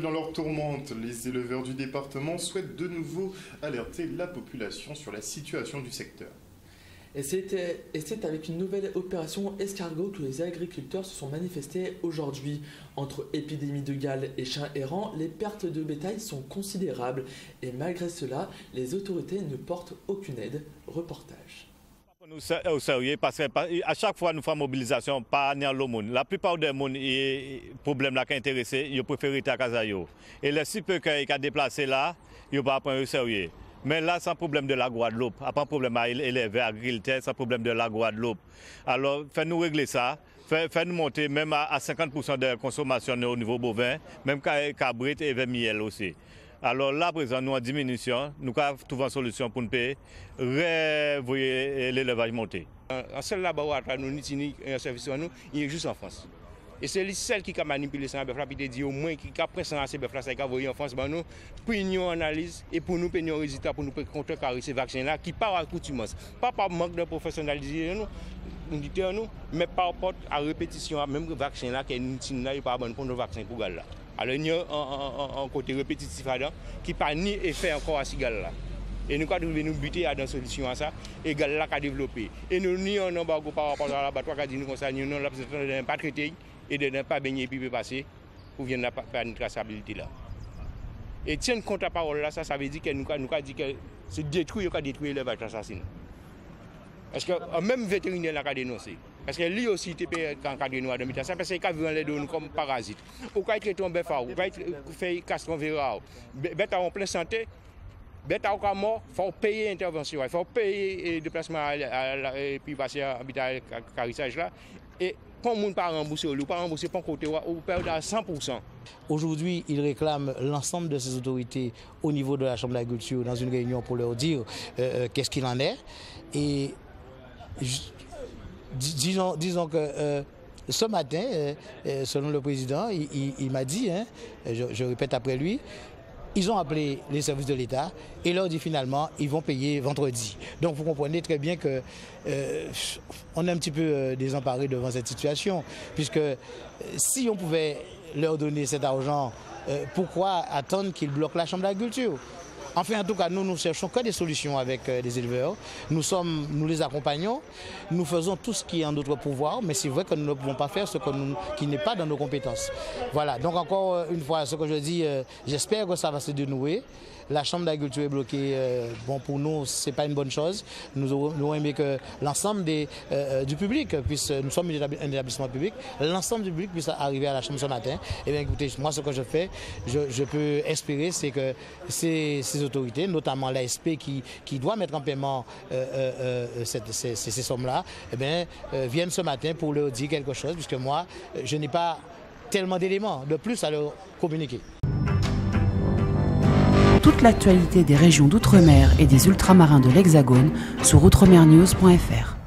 dans leur tourmente. Les éleveurs du département souhaitent de nouveau alerter la population sur la situation du secteur. Et c'est avec une nouvelle opération escargot que les agriculteurs se sont manifestés aujourd'hui. Entre épidémie de Galles et chiens errants, les pertes de bétail sont considérables. Et malgré cela, les autorités ne portent aucune aide. Reportage. Nous au sérieux parce qu'à chaque fois nous faisons mobilisation par le monde. La plupart des gens problème là qui intéressé, ils préfèrent rester à Casayo. Et les si peu qui ont déplacé là, ils ne pas prendre au sérieux. Mais là, c'est un problème de la Guadeloupe. Pas un problème à élever à agriculteur, c'est un problème de la Guadeloupe. Alors, faites-nous régler ça. Faites-nous monter même à 50% de consommation au niveau bovin, même cabrit et miel aussi. Alors là, présent, nous en diminution, nous avons trouvé une solution pour nous payer, revoyer l'élevage monter. Un seul laboratoire, nous utilisons un service, il est juste en France. Et c'est celle qui a manipulé ça, il dit au moins qui a présenté ces bœufs-là, ça a envoyé en France, nous prenons analyse et pour nous prenons résultat pour nous contrecarrer ces vaccins-là qui par accoutumance, pas par manque de professionnalisation, nous, mais par rapport à la répétition, même le vaccin-là qui est inutile, il n'est pas bon pour nos vaccins pour Galles. Alors il y a un côté répétitif là qui n'a pas ni effet encore à ces Galles-là. Et nous devons nous buter à une solution à ça, et Galles là qui a développé. Et nous avons un embargo par rapport à l'abattoir qui a dit nous comme ça, nous n'avons pas traité et de ne pas baigner et puis passer pour venir pas une traçabilité là. Et tiens compte à parole là, ça veut dire que nous avons dit que c'est détruire l'élevage assassin. Parce que même vétérinaire l'a dénoncé. Parce que lui aussi était encadré nous à demi-temps. Ça parce qu'il a vu les données comme parasites. Ou quand il est un bœuf, ou quand il fait castron verra, bête en pleine santé, bête en mort, il faut payer intervention, il faut payer déplacement et puis passer à l'habitat carissage là. Et quand on ne pas rembourser, ou pas rembourser pas côté ou perdre à 100%. Aujourd'hui, il réclame l'ensemble de ces autorités au niveau de la Chambre d'agriculture dans une réunion pour leur dire qu'est-ce qu'il en est. Et disons que ce matin, selon le président, il m'a dit, je répète après lui, ils ont appelé les services de l'État et leur dit finalement ils vont payer vendredi. Donc vous comprenez très bien que on est un petit peu désemparé devant cette situation, puisque si on pouvait leur donner cet argent, pourquoi attendre qu'ils bloquent la Chambre d'agriculture? Enfin, en tout cas, nous cherchons que des solutions avec les éleveurs. Nous les accompagnons, nous faisons tout ce qui est en notre pouvoir, mais c'est vrai que nous ne pouvons pas faire ce qui n'est pas dans nos compétences. Voilà, donc encore une fois, ce que je dis, j'espère que ça va se dénouer. La Chambre d'agriculture est bloquée, bon, pour nous, ce n'est pas une bonne chose. Nous aurions aimé que l'ensemble du public, nous sommes un établissement public, l'ensemble du public puisse arriver à la Chambre ce matin. Et bien écoutez, moi ce que je fais, je peux espérer, c'est que ces autorités, notamment l'ASP qui doit mettre en paiement ces sommes-là, eh bien, viennent ce matin pour leur dire quelque chose, puisque moi, je n'ai pas tellement d'éléments de plus à leur communiquer. Toute l'actualité des régions d'outre-mer et des ultramarins de l'Hexagone sur outremernews.fr.